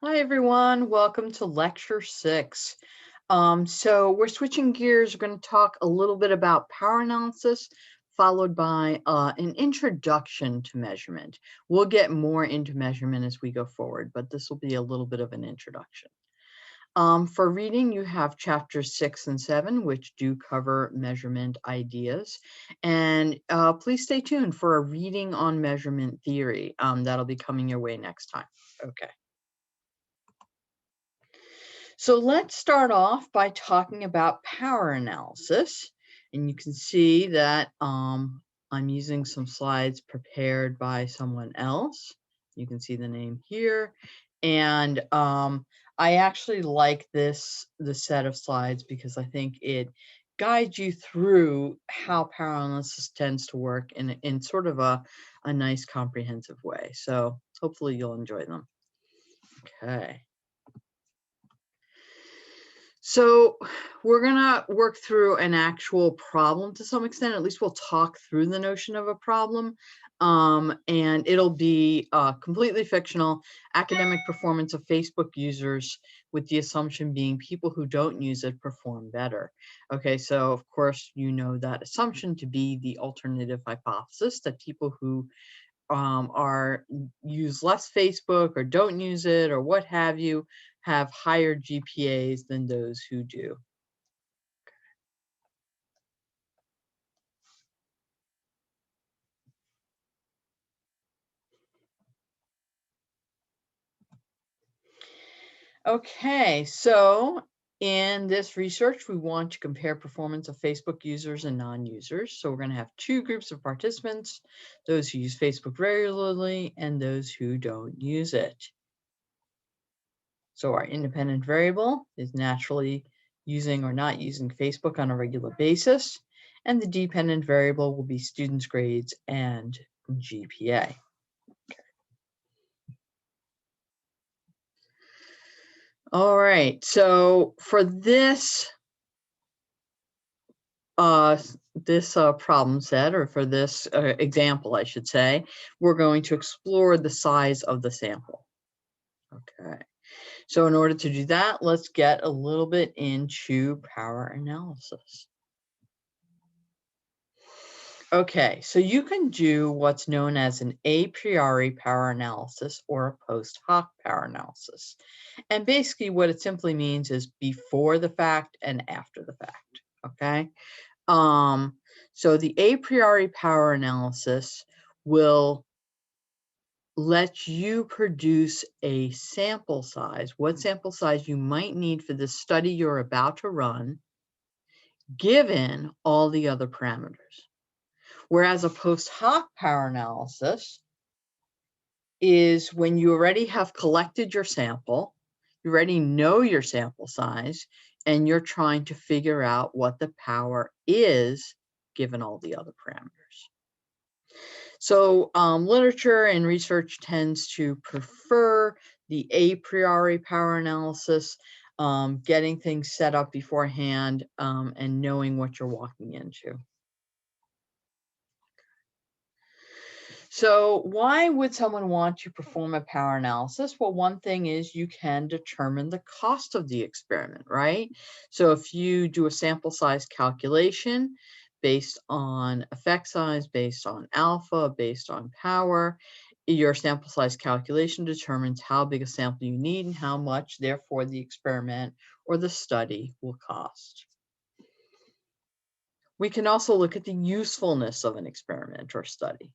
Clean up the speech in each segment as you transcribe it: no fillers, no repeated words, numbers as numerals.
Hi, everyone. Welcome to Lecture 6. So we're switching gears. We're going to talk a little bit about power analysis, followed by an introduction to measurement. We'll get more into measurement as we go forward, but this will be a little bit of an introduction. For reading, you have chapters 6 and 7, which do cover measurement ideas. And please stay tuned for a reading on measurement theory. That'll be coming your way next time. Okay. So let's start off by talking about power analysis. And you can see that I'm using some slides prepared by someone else. You can see the name here. And I actually like the set of slides because I think it guides you through how power analysis tends to work in sort of a nice comprehensive way. So hopefully you'll enjoy them. Okay. So we're going to work through an actual problem to some extent. At least we'll talk through the notion of a problem. And it'll be completely fictional, academic performance of Facebook users, with the assumption being people who don't use it perform better. Okay, so of course, you know that assumption to be the alternative hypothesis, that people who use less Facebook or don't use it or what have you, have higher GPAs than those who do. Okay, so in this research, we want to compare performance of Facebook users and non-users. So we're going to have two groups of participants, those who use Facebook regularly and those who don't use it. So our independent variable is naturally using or not using Facebook on a regular basis, and the dependent variable will be students' grades and GPA. All right, so for this problem set, or for this example, I should say, we're going to explore the size of the sample. Okay, so in order to do that, let's get a little bit into power analysis. Okay, so you can do what's known as an a priori power analysis or a post hoc power analysis. And basically what it simply means is before the fact and after the fact, okay? So the a priori power analysis will let you produce a sample size, what sample size you might need for the study you're about to run, given all the other parameters. Whereas a post hoc power analysis is when you already have collected your sample, you already know your sample size, and you're trying to figure out what the power is given all the other parameters. So literature and research tends to prefer the a priori power analysis, getting things set up beforehand and knowing what you're walking into. So why would someone want to perform a power analysis? Well, one thing is you can determine the cost of the experiment, right? So if you do a sample size calculation based on effect size, based on alpha, based on power, your sample size calculation determines how big a sample you need and how much, therefore, the experiment or the study will cost. We can also look at the usefulness of an experiment or study.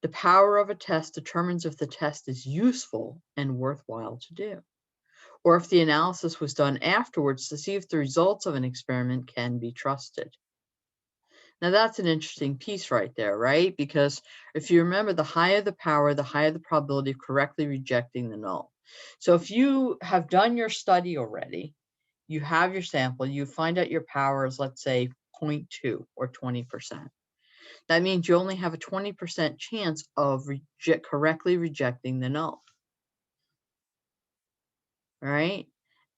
The power of a test determines if the test is useful and worthwhile to do, or if the analysis was done afterwards to see if the results of an experiment can be trusted. Now that's an interesting piece right there, right? Because if you remember, the higher the power, the higher the probability of correctly rejecting the null. So if you have done your study already, you have your sample, you find out your power is, let's say, 0.2 or 20%. That means you only have a 20% chance of correctly rejecting the null. All right.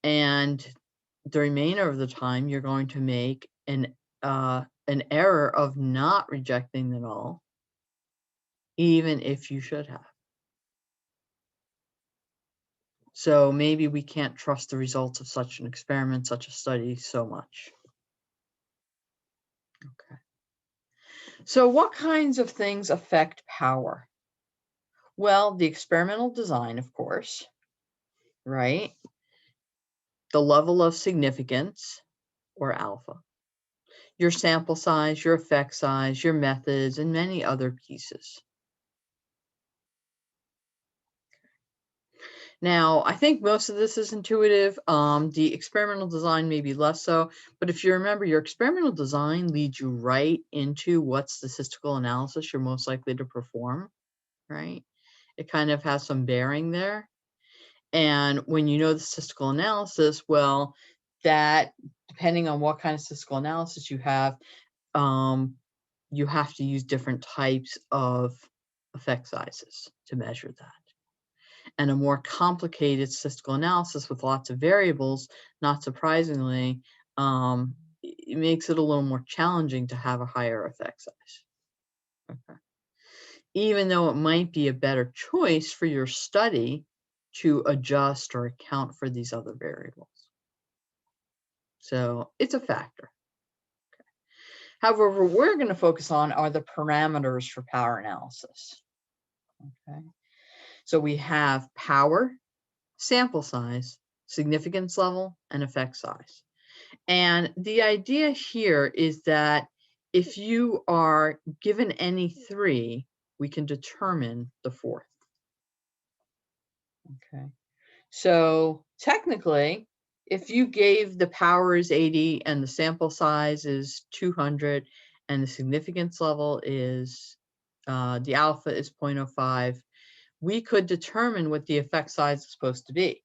And the remainder of the time, you're going to make an error of not rejecting the null, even if you should have. So maybe we can't trust the results of such an experiment, such a study so much. Okay. So what kinds of things affect power? Well, the experimental design, of course, right? The level of significance, or alpha, your sample size, your effect size, your methods, and many other pieces. Now, I think most of this is intuitive. The experimental design may be less so, but if you remember, your experimental design leads you right into what statistical analysis you're most likely to perform, right? It kind of has some bearing there. And when you know the statistical analysis, well, that depending on what kind of statistical analysis you have to use different types of effect sizes to measure that. And a more complicated statistical analysis with lots of variables, not surprisingly, it makes it a little more challenging to have a higher effect size. Okay. Even though it might be a better choice for your study to adjust or account for these other variables. So it's a factor. Okay. However, what we're going to focus on are the parameters for power analysis. Okay. So we have power, sample size, significance level, and effect size. And the idea here is that if you are given any three, we can determine the fourth. Okay. So technically, if you gave the power is 80 and the sample size is 200 and the significance level is, the alpha is 0.05, we could determine what the effect size is supposed to be.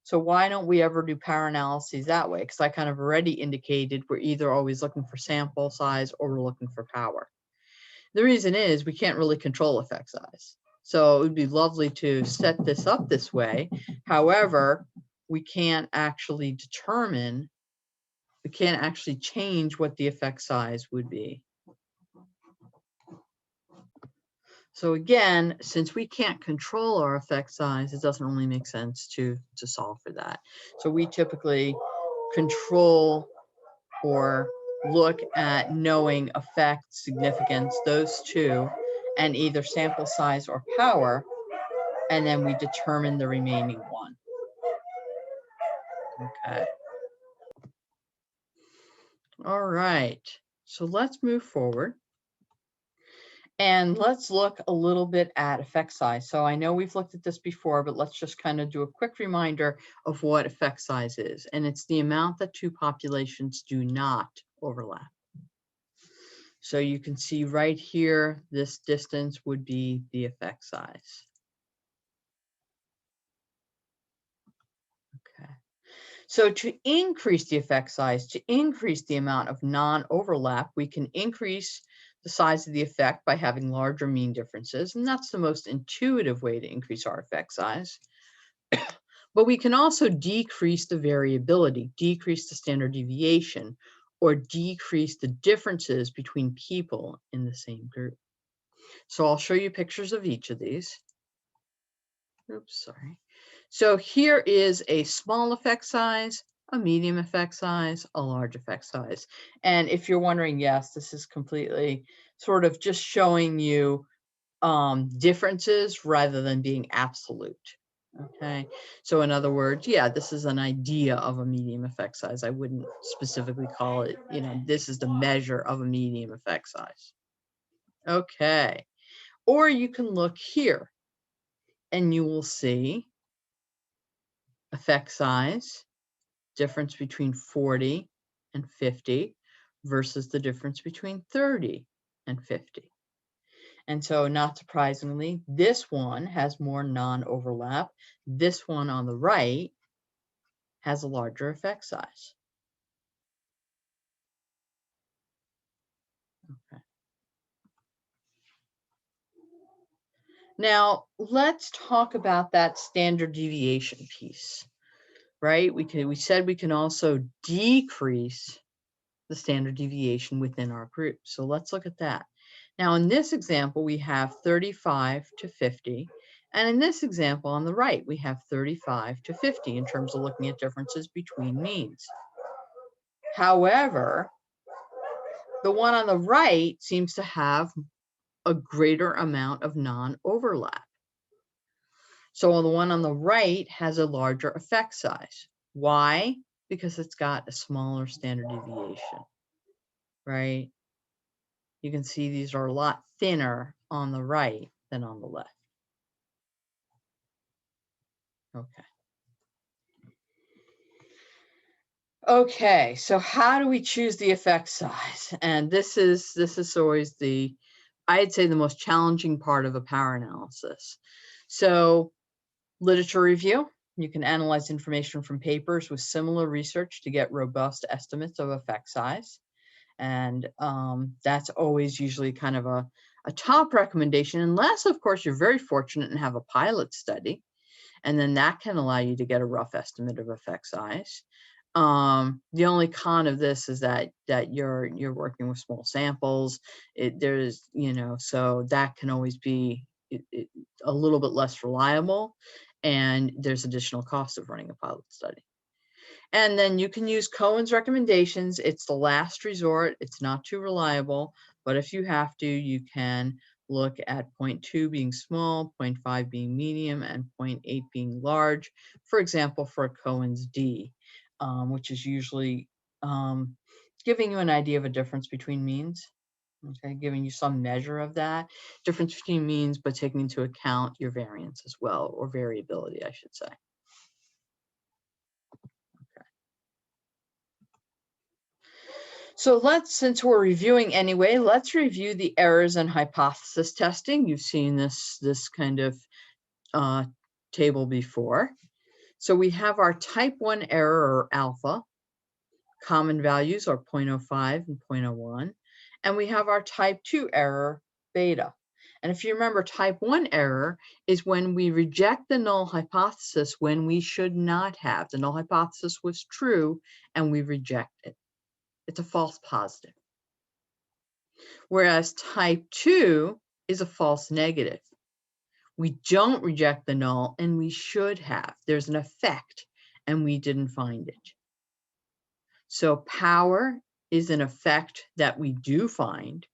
So why don't we ever do power analyses that way? Because I kind of already indicated we're either always looking for sample size or we're looking for power. The reason is we can't really control effect size. So it would be lovely to set this up this way. However, we can't actually change what the effect size would be. So again, since we can't control our effect size, it doesn't really make sense to solve for that. So we typically control or look at knowing effect, significance, those two, and either sample size or power, and then we determine the remaining one. Okay. All right. So let's move forward. And let's look a little bit at effect size. So I know we've looked at this before, but let's just kind of do a quick reminder of what effect size is. And it's the amount that two populations do not overlap. So you can see right here, this distance would be the effect size. Okay. So to increase the effect size, to increase the amount of non-overlap, we can increase the size of the effect by having larger mean differences. And that's the most intuitive way to increase our effect size. But we can also decrease the variability, decrease the standard deviation, or decrease the differences between people in the same group. So I'll show you pictures of each of these. Oops, sorry. So here is a small effect size, a medium effect size, a large effect size. And if you're wondering, yes, this is completely sort of just showing you differences rather than being absolute. Okay, so in other words, yeah, this is an idea of a medium effect size. I wouldn't specifically call it, this is the measure of a medium effect size. Okay, or you can look here and you will see effect size, difference between 40 and 50 versus the difference between 30 and 50. And so not surprisingly, this one has more non-overlap. This one on the right has a larger effect size. Okay. Now, let's talk about that standard deviation piece, right? We said we can also decrease the standard deviation within our group. So let's look at that. Now, in this example, we have 35 to 50, And in this example on the right, we have 35 to 50 in terms of looking at differences between means. However, the one on the right seems to have a greater amount of non-overlap. So the one on the right has a larger effect size. Why? Because it's got a smaller standard deviation, right? You can see these are a lot thinner on the right than on the left. Okay. Okay, so how do we choose the effect size? And this is always the, I'd say, the most challenging part of a power analysis. So literature review, you can analyze information from papers with similar research to get robust estimates of effect size. And that's always usually kind of a top recommendation, unless, of course, you're very fortunate and have a pilot study. And then that can allow you to get a rough estimate of effect size. The only con of this is that you're working with small samples. There's, so that can always be a little bit less reliable, and there's additional cost of running a pilot study. And then you can use Cohen's recommendations. It's the last resort. It's not too reliable, but if you have to, you can look at 0.2 being small, 0.5 being medium, and 0.8 being large. For example, for a Cohen's D, which is usually giving you an idea of a difference between means. Okay, giving you some measure of that difference between means, but taking into account your variance as well, or variability, I should say. So since we're reviewing anyway, let's review the errors and hypothesis testing. You've seen this kind of table before. So we have our type 1 error, or alpha. Common values are 0.05 and 0.01. And we have our type 2 error, beta. And if you remember, type 1 error is when we reject the null hypothesis when we should not have. The null hypothesis was true and we reject it. It's a false positive. Whereas type 2 is a false negative. We don't reject the null and we should have. There's an effect and we didn't find it. So power is an effect that we do find.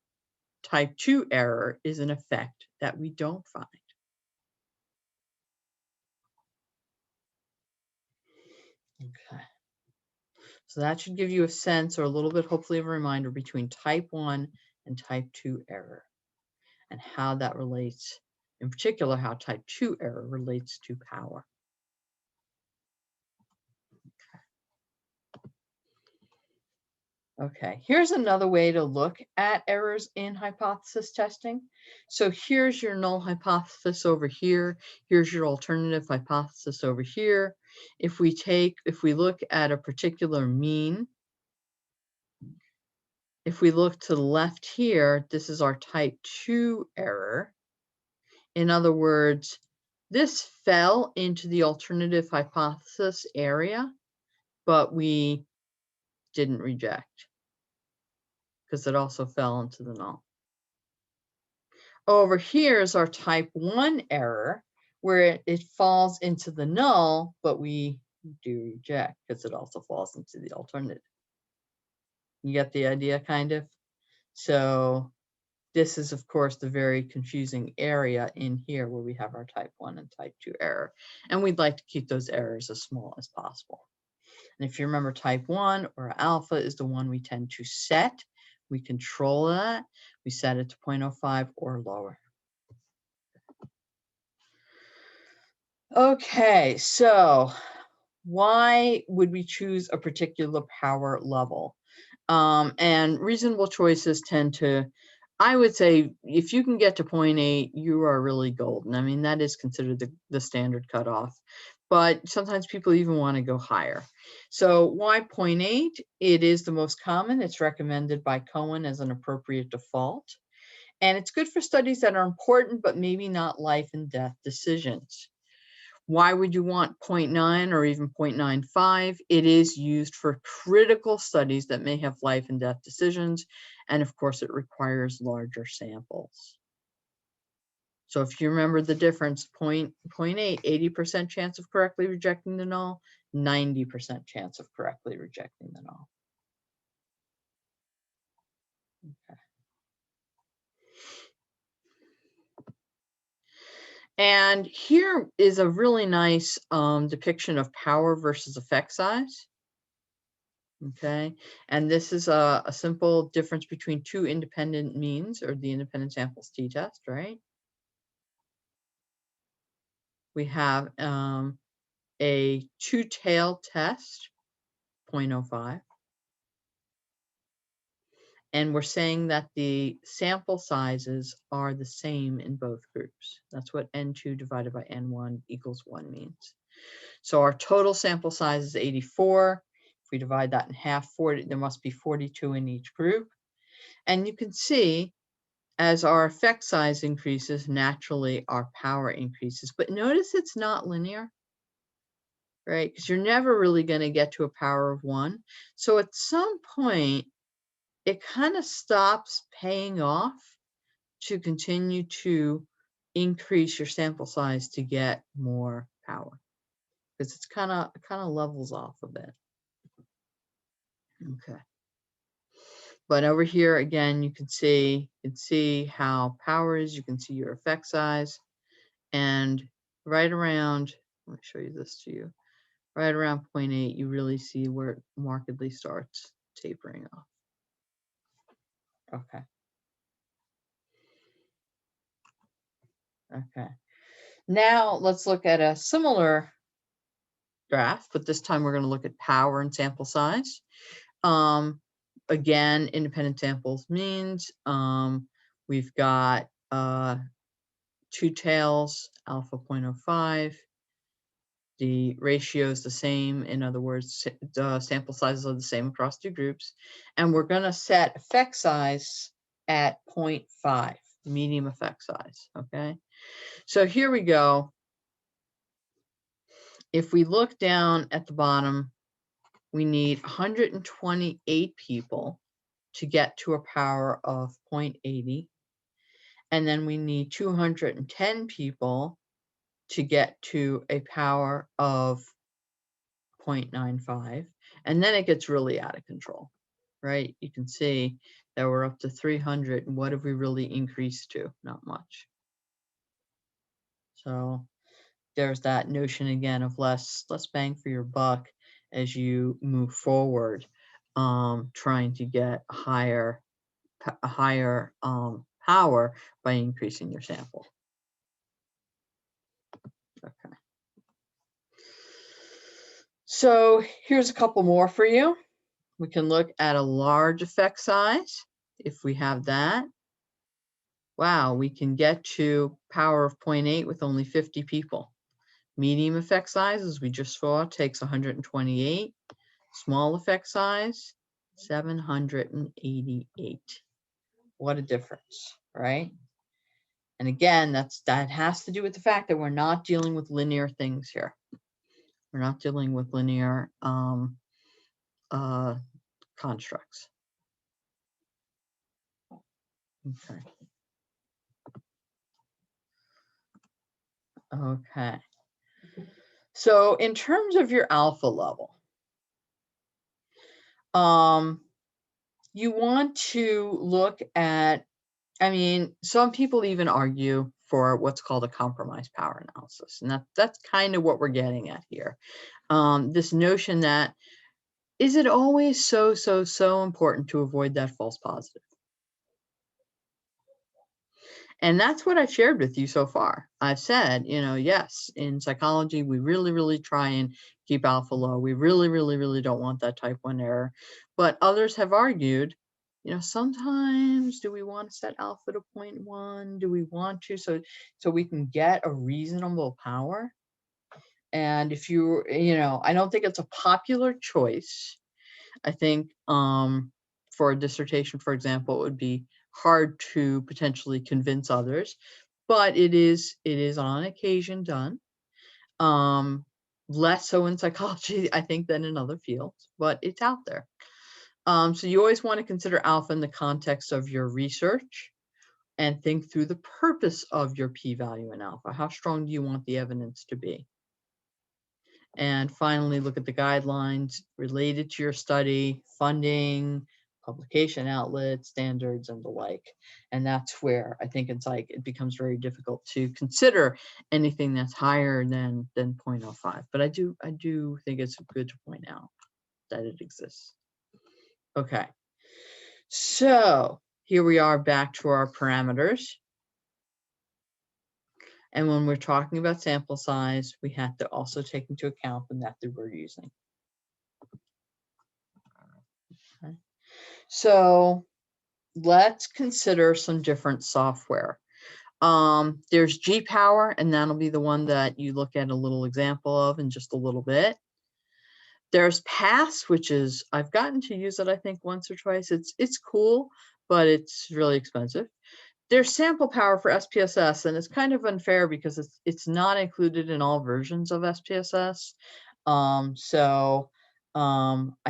Type 2 error is an effect that we don't find. Okay. So that should give you a sense, or a little bit, hopefully, of a reminder between type 1 and type 2 error, and how that relates, in particular, how type 2 error relates to power. Okay, here's another way to look at errors in hypothesis testing. So here's your null hypothesis over here. Here's your alternative hypothesis over here. If we look at a particular mean, if we look to the left here, this is our type 2 error. In other words, this fell into the alternative hypothesis area, but we didn't reject, because it also fell into the null. Over here is our type 1 error, where it falls into the null, but we do reject because it also falls into the alternative. You get the idea, kind of? So this is, of course, the very confusing area in here where we have our type 1 and type 2 error. And we'd like to keep those errors as small as possible. And if you remember, type 1, or alpha, is the one we tend to set. We control that. We set it to 0.05 or lower. Okay, so why would we choose a particular power level? And reasonable choices tend to, I would say, if you can get to 0.8, you are really golden. I mean, that is considered the standard cutoff. But sometimes people even want to go higher. So why 0.8? It is the most common. It's recommended by Cohen as an appropriate default. And it's good for studies that are important, but maybe not life and death decisions. Why would you want 0.9 or even 0.95? It is used for critical studies that may have life and death decisions. And of course, it requires larger samples. So if you remember the difference, 0.8, 80% chance of correctly rejecting the null, 90% chance of correctly rejecting the null. Okay. And here is a really nice depiction of power versus effect size. Okay, and this is a simple difference between two independent means, or the independent samples t-test, right? We have a two-tailed test, 0.05. And we're saying that the sample sizes are the same in both groups. That's what N2 divided by N1 equals 1 means. So our total sample size is 84. If we divide that in half, 40, there must be 42 in each group. And you can see as our effect size increases, naturally our power increases. But notice it's not linear, right? Because you're never really going to get to a power of 1. So at some point, it kind of stops paying off to continue to increase your sample size to get more power, because it's kind of levels off a bit. Okay. But over here again, you can see how power is. You can see your effect size, and right around, let me show you this to you. Right around 0.8, you really see where it markedly starts tapering off. Okay. Okay. Now let's look at a similar graph, but this time we're going to look at power and sample size. Again, independent samples means we've got two tails, alpha 0.05. The ratio is the same. In other words, the sample sizes are the same across two groups. And we're going to set effect size at 0.5, medium effect size. Okay. So here we go. If we look down at the bottom, we need 128 people to get to a power of 0.80. And then we need 210 people to get to a power of 0.95. And then it gets really out of control, right? You can see that we're up to 300. And what have we really increased to? Not much. So there's that notion again of less bang for your buck as you move forward, trying to get a higher power by increasing your sample. Okay. So here's a couple more for you. We can look at a large effect size. If we have that, wow, we can get to power of 0.8 with only 50 people. Medium effect size, as we just saw, takes 128. Small effect size, 788. What a difference, right? And again, that has to do with the fact that we're not dealing with linear things here. We're not dealing with linear constructs. Okay. Okay. So in terms of your alpha level, you want to look at, I mean, some people even argue for what's called a compromise power analysis. And that's kind of what we're getting at here. This notion that, is it always so important to avoid that false positive? And that's what I've shared with you so far. I've said, yes, in psychology, we really try and keep alpha low. We really don't want that type 1 error. But others have argued, sometimes do we want to set alpha to 0.1? Do we want to? So we can get a reasonable power. And if I don't think it's a popular choice. I think for a dissertation, for example, it would be hard to potentially convince others, but it is on occasion done. Less so in psychology, I think, than in other fields, but it's out there. So you always want to consider alpha in the context of your research, and think through the purpose of your p-value in alpha. How strong do you want the evidence to be? And finally, look at the guidelines related to your study, funding, publication outlets, standards, and the like. And that's where I think it's like it becomes very difficult to consider anything that's higher than 0.05. But I do think it's good to point out that it exists. Okay. So here we are back to our parameters. And when we're talking about sample size, we have to also take into account the method we're using. Okay. So let's consider some different software. There's G-Power, and that'll be the one that you look at a little example of in just a little bit. There's PASS, which is, I've gotten to use it, I think, once or twice. It's cool, but it's really expensive. There's Sample Power for SPSS, and it's kind of unfair because it's not included in all versions of SPSS. I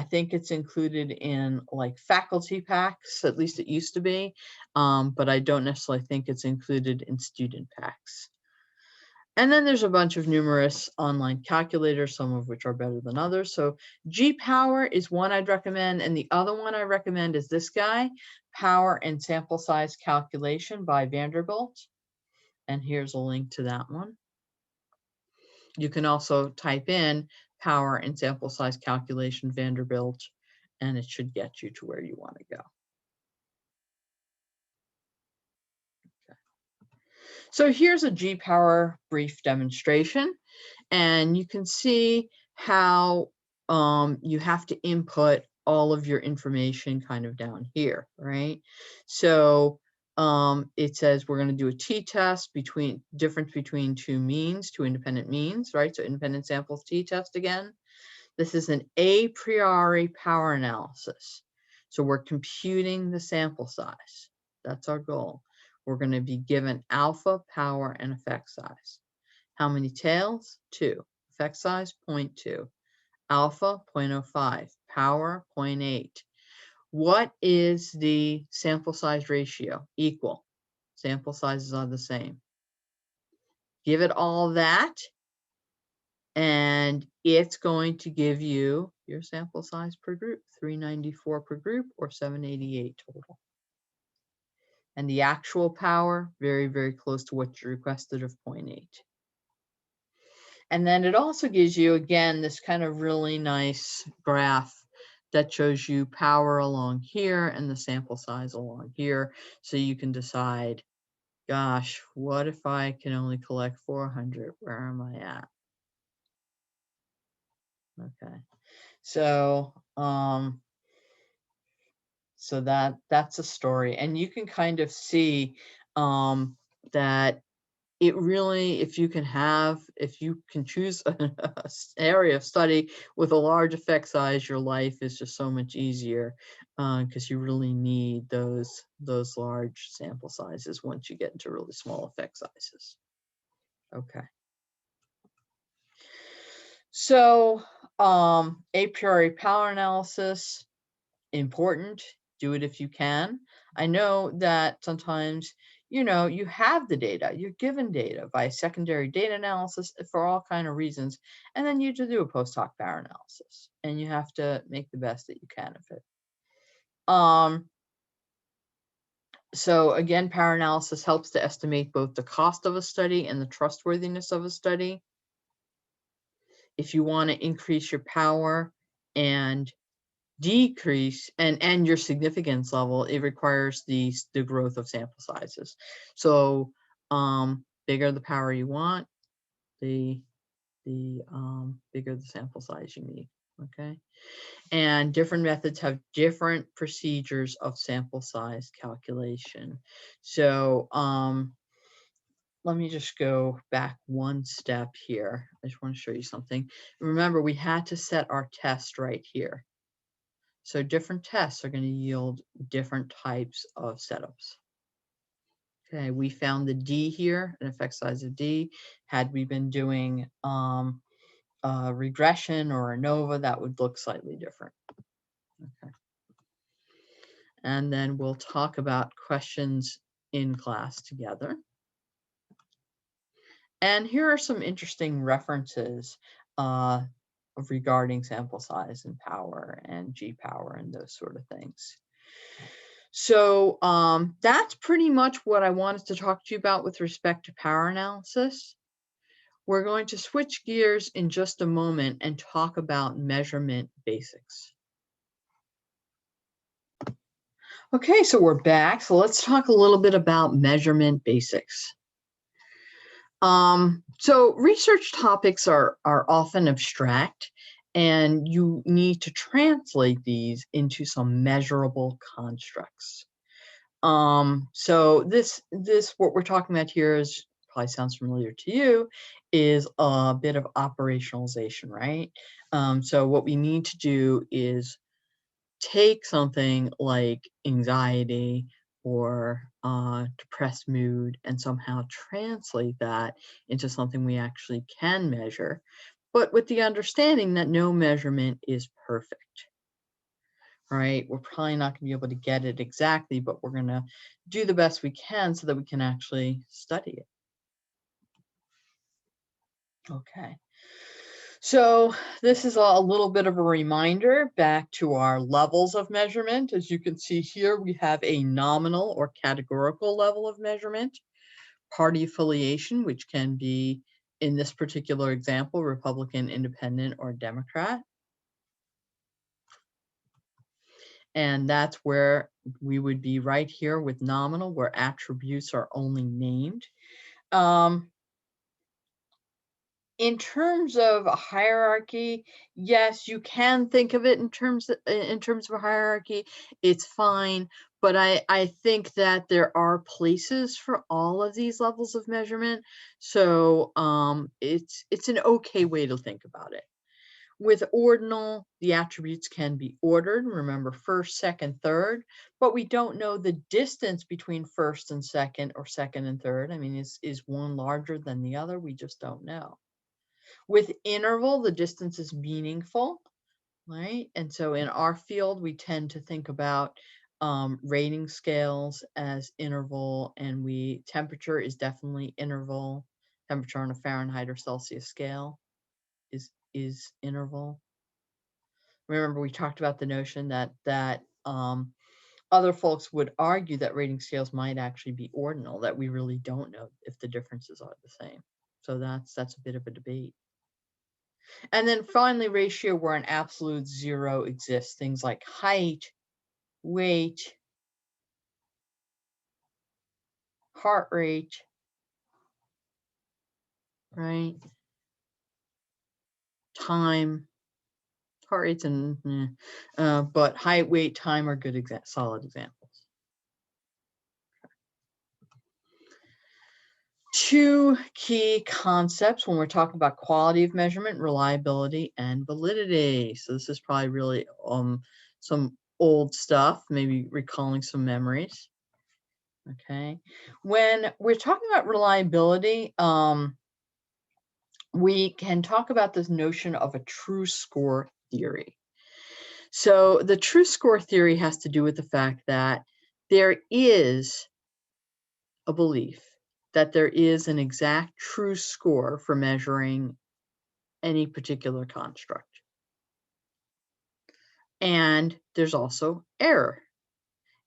think it's included in like faculty packs, at least it used to be, but I don't necessarily think it's included in student packs. And then there's a bunch of numerous online calculators, some of which are better than others. So G-Power is one I'd recommend, and the other one I recommend is this guy, Power and Sample Size Calculation by Vanderbilt. And here's a link to that one. You can also type in Power and Sample Size Calculation Vanderbilt, and it should get you to where you want to go. Okay. So here's a G-Power brief demonstration, and you can see how you have to input all of your information kind of down here, right? So it says we're going to do a t-test difference between two independent means, right? So independent samples t-test again. This is an a priori power analysis. So we're computing the sample size. That's our goal. We're going to be given alpha, power, and effect size. How many tails? 2. Effect size, 0.2. Alpha, 0.05. Power, 0.8. What is the sample size ratio? Equal. Sample sizes are the same. Give it all that, and it's going to give you your sample size per group, 394 per group or 788 total. And the actual power, very, very close to what you requested of 0.8. And then it also gives you, again, this kind of really nice graph that shows you power along here and the sample size along here. So you can decide, gosh, what if I can only collect 400? Where am I at? Okay. So, that's a story. And you can kind of see that it really, if you can choose an area of study with a large effect size, your life is just so much easier because you really need those large sample sizes once you get into really small effect sizes. Okay. So a priori power analysis, important. Do it if you can. I know that sometimes, you have the data, you're given data by secondary data analysis for all kind of reasons, and then you do a post hoc power analysis, and you have to make the best that you can of it. So again, power analysis helps to estimate both the cost of a study and the trustworthiness of a study. If you want to increase your power and decrease and your significance level, it requires the growth of sample sizes. So bigger the power you want, the bigger the sample size you need. Okay. And different methods have different procedures of sample size calculation. So let me just go back one step here. I just want to show you something. Remember, we had to set our test right here. So different tests are going to yield different types of setups. Okay, we found the D here, an effect size of D. Had we been doing a regression or ANOVA, that would look slightly different. Okay. And then we'll talk about questions in class together. And here are some interesting references regarding sample size and power and G power and those sort of things. So that's pretty much what I wanted to talk to you about with respect to power analysis. We're going to switch gears in just a moment and talk about measurement basics. Okay, so we're back. So let's talk a little bit about measurement basics. So research topics are often abstract, and you need to translate these into some measurable constructs. So this what we're talking about here is probably sounds familiar to you, is a bit of operationalization, right? So what we need to do is take something like anxiety or depressed mood and somehow translate that into something we actually can measure, but with the understanding that no measurement is perfect. Right? We're probably not going to be able to get it exactly, but we're going to do the best we can so that we can actually study it. Okay. So this is a little bit of a reminder back to our levels of measurement. As you can see here, we have a nominal or categorical level of measurement, party affiliation, which can be, in this particular example, Republican, Independent, or Democrat. And that's where we would be right here with nominal, where attributes are only named. In terms of a hierarchy, yes, you can think of it in terms of a hierarchy. It's fine, but I think that there are places for all of these levels of measurement. So it's an okay way to think about it. With ordinal, the attributes can be ordered. Remember, first, second, third, but we don't know the distance between first and second or second and third. I mean, is one larger than the other? We just don't know. With interval, the distance is meaningful, right? And so in our field, we tend to think about rating scales as interval, and temperature is definitely interval. Temperature on a Fahrenheit or Celsius scale is interval. Remember, we talked about the notion that other folks would argue that rating scales might actually be ordinal, that we really don't know if the differences are the same. So that's a bit of a debate. And then finally, ratio where an absolute zero exists. Things like height, weight, heart rate, right? Time, heart rates, but height, weight, time are good, solid examples. Two key concepts when we're talking about quality of measurement: reliability and validity. So this is probably really some old stuff, maybe recalling some memories. Okay, when we're talking about reliability, we can talk about this notion of a true score theory. So the true score theory has to do with the fact that there is a belief that there is an exact true score for measuring any particular construct. And there's also error.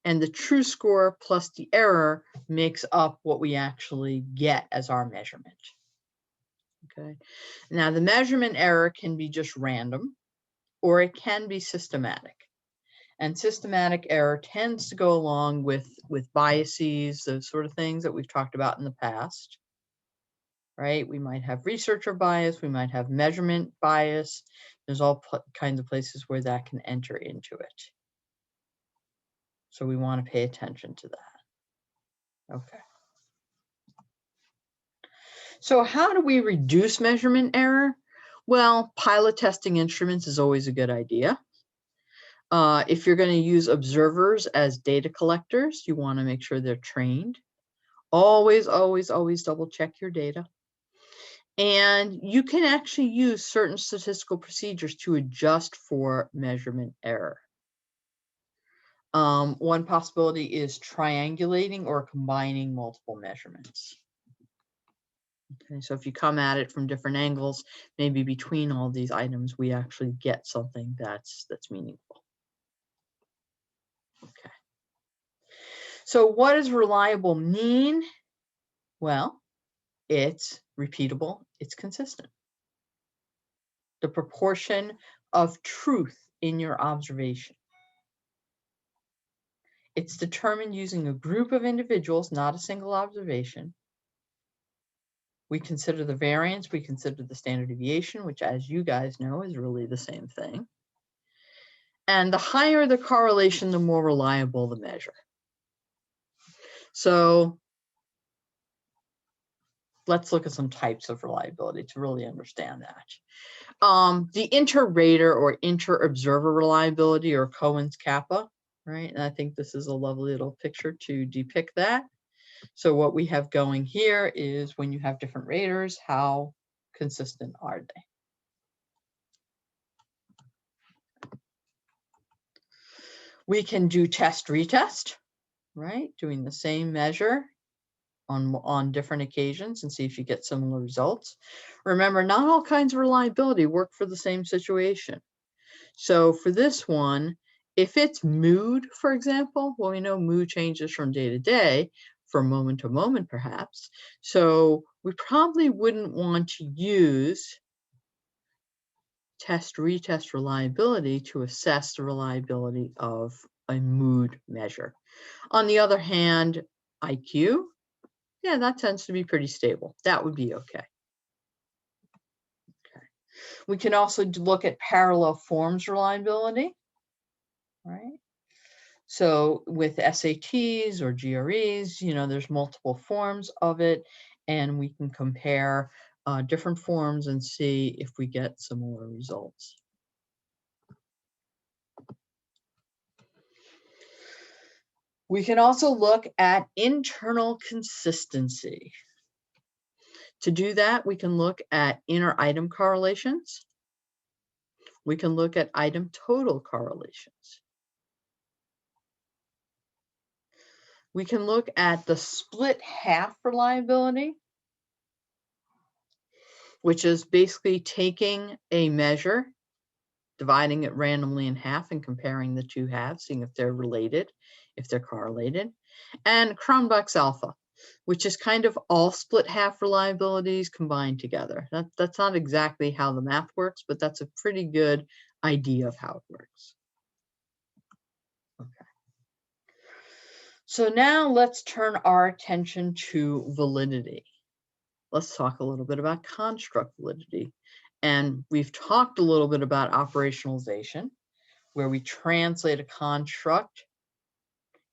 And the true score plus the error makes up what we actually get as our measurement. Okay. Now the measurement error can be just random, or it can be systematic. And systematic error tends to go along with biases, those sort of things that we've talked about in the past. Right? We might have researcher bias, we might have measurement bias. There's all kinds of places where that can enter into it. So we want to pay attention to that. Okay. So how do we reduce measurement error? Well, pilot testing instruments is always a good idea. If you're going to use observers as data collectors, you want to make sure they're trained. Always, always, always double check your data. And you can actually use certain statistical procedures to adjust for measurement error. One possibility is triangulating or combining multiple measurements. Okay, so if you come at it from different angles, maybe between all these items, we actually get something that's meaningful. Okay. So what does reliable mean? Well, it's repeatable, it's consistent. The proportion of truth in your observation. It's determined using a group of individuals, not a single observation. We consider the variance, we consider the standard deviation, which, as you guys know, is really the same thing. And the higher the correlation, the more reliable the measure. So let's look at some types of reliability to really understand that. The inter-rater or inter-observer reliability, or Cohen's kappa, right? And I think this is a lovely little picture to depict that. So what we have going here is when you have different raters, how consistent are they? We can do test retest, right? Doing the same measure on different occasions and see if you get similar results. Remember, not all kinds of reliability work for the same situation. So for this one, if it's mood, for example, well, we know mood changes from day to day, from moment to moment, perhaps. So we probably wouldn't want to use test retest reliability to assess the reliability of a mood measure. On the other hand, IQ, yeah, that tends to be pretty stable. That would be okay. Okay. We can also look at parallel forms reliability, right? So with SATs or GREs, you know, there's multiple forms of it, and we can compare different forms and see if we get similar results. We can also look at internal consistency. To do that, we can look at inner item correlations. We can look at item total correlations. We can look at the split half reliability, which is basically taking a measure, dividing it randomly in half and comparing the two halves, seeing if they're related, if they're correlated. And Cronbach's alpha, which is kind of all split half reliabilities combined together. That's not exactly how the math works, but that's a pretty good idea of how it works. Okay. So now let's turn our attention to validity. Let's talk a little bit about construct validity. And we've talked a little bit about operationalization, where we translate a construct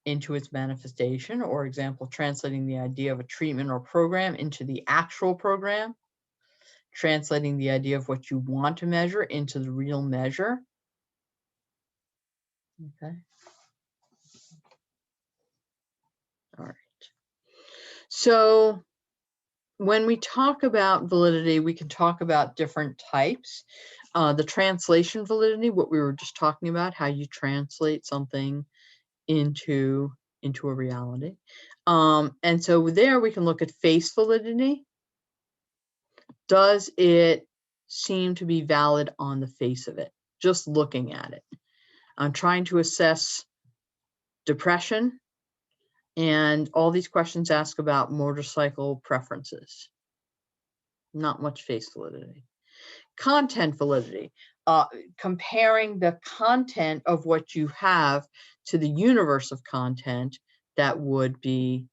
into its manifestation, or example, translating the idea of a treatment or program into the actual program, translating the idea of what you want to measure into the real measure. Okay. All right. So when we talk about validity, we can talk about different types. The translation validity, what we were just talking about, how you translate something into a reality. And so there we can look at face validity. Does it seem to be valid on the face of it? Just looking at it. I'm trying to assess depression, and all these questions ask about motorcycle preferences. Not much face validity. Content validity, comparing the content of what you have to the universe of content that would be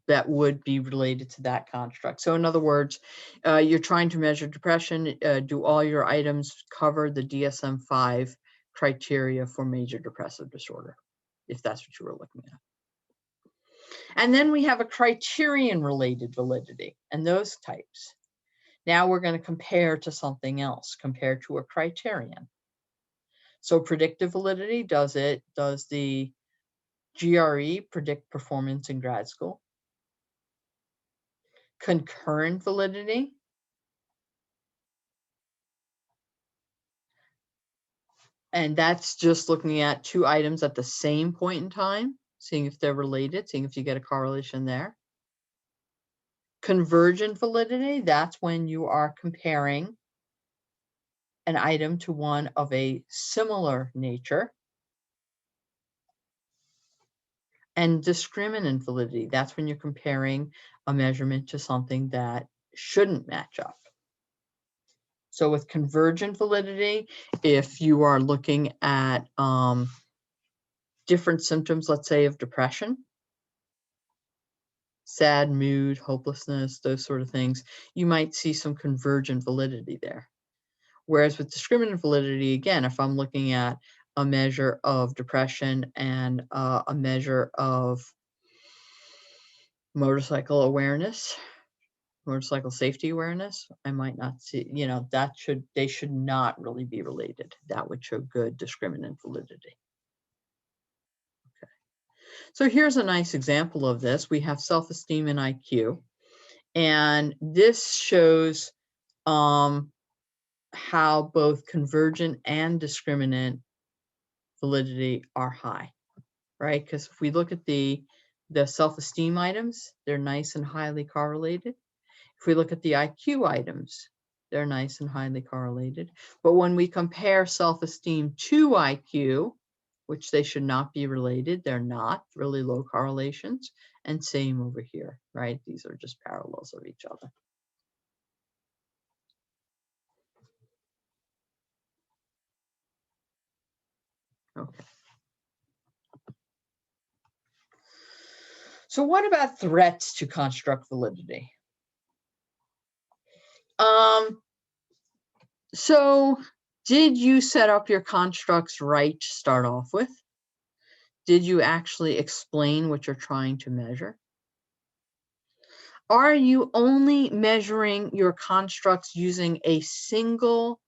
related to that construct. So in other words, you're trying to measure depression. Do all your items cover the DSM-5 criteria for major depressive disorder, if that's what you were looking at? And then we have a criterion-related validity and those types. Now we're going to compare to something else, compare to a criterion. So predictive validity, does the GRE predict performance in grad school? Concurrent validity, And that's just looking at two items at the same point in time, seeing if they're related, seeing if you get a correlation there. Convergent validity, that's when you are comparing an item to one of a similar nature. And discriminant validity, that's when you're comparing a measurement to something that shouldn't match up. So with convergent validity, if you are looking at different symptoms, let's say of depression, sad mood, hopelessness, those sort of things, you might see some convergent validity there. Whereas with discriminant validity, again, if I'm looking at a measure of depression and a measure of motorcycle awareness, motorcycle safety awareness, I might not see, you know, they should not really be related. That would show good discriminant validity. Okay. So here's a nice example of this. We have self-esteem and IQ, and this shows how both convergent and discriminant validity are high, right? Because if we look at the self-esteem items, they're nice and highly correlated. If we look at the IQ items, they're nice and highly correlated. But when we compare self-esteem to IQ, which they should not be related, they're not really low correlations. And same over here, right? These are just parallels of each other. Okay. So what about threats to construct validity? So did you set up your constructs right to start off with? Did you actually explain what you're trying to measure? Are you only measuring your constructs using a single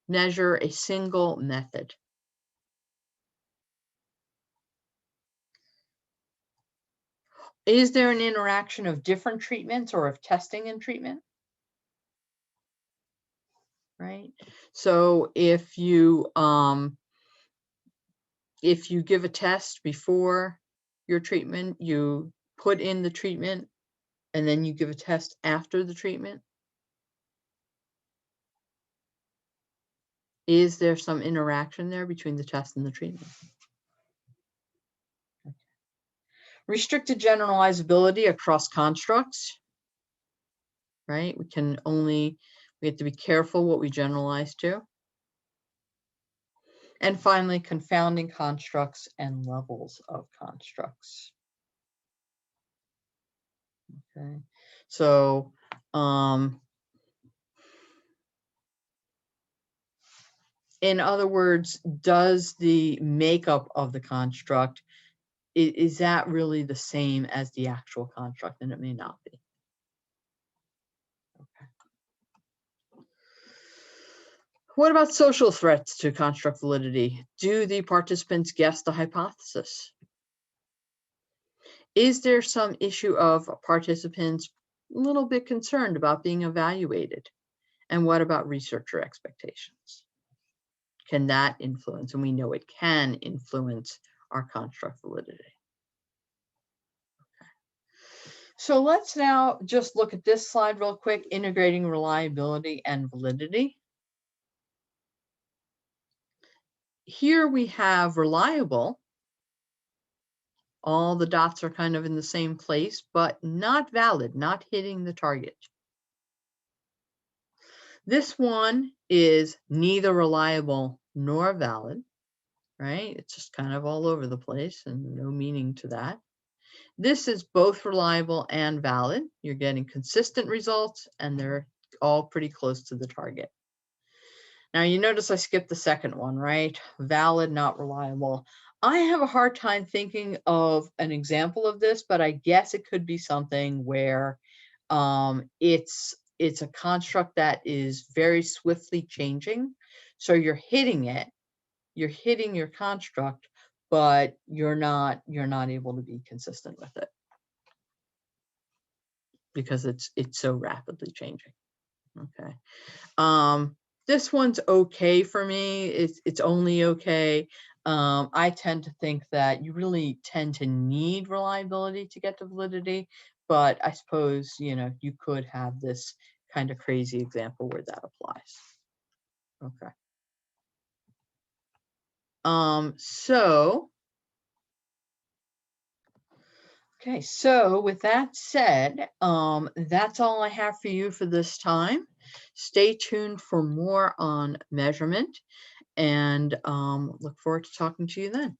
measure, a single method? Is there an interaction of different treatments or of testing and treatment? Right? So if you give a test before your treatment, you put in the treatment, and then you give a test after the treatment, is there some interaction there between the test and the treatment? Restricted generalizability across constructs, right? We have to be careful what we generalize to. And finally, confounding constructs and levels of constructs. Okay, so in other words, does the makeup of the construct, is that really the same as the actual construct? And it may not be. Okay. What about social threats to construct validity? Do the participants guess the hypothesis? Is there some issue of participants a little bit concerned about being evaluated? And what about researcher expectations? Can that influence? And we know it can influence our construct validity. Okay. So let's now just look at this slide real quick, integrating reliability and validity. Here we have reliable. All the dots are kind of in the same place, but not valid, not hitting the target. This one is neither reliable nor valid, right? It's just kind of all over the place and no meaning to that. This is both reliable and valid. You're getting consistent results and they're all pretty close to the target. Now you notice I skipped the second one, right? Valid, not reliable. I have a hard time thinking of an example of this, but I guess it could be something where it's a construct that is very swiftly changing. So you're hitting it, you're hitting your construct, but you're not able to be consistent with it because it's so rapidly changing. Okay. this one's okay for me. It's only okay. I tend to think that you really tend to need reliability to get to validity, but I suppose, you could have this kind of crazy example where that applies. Okay. So, okay, so with that said, that's all I have for you for this time. Stay tuned for more on measurement and look forward to talking to you then.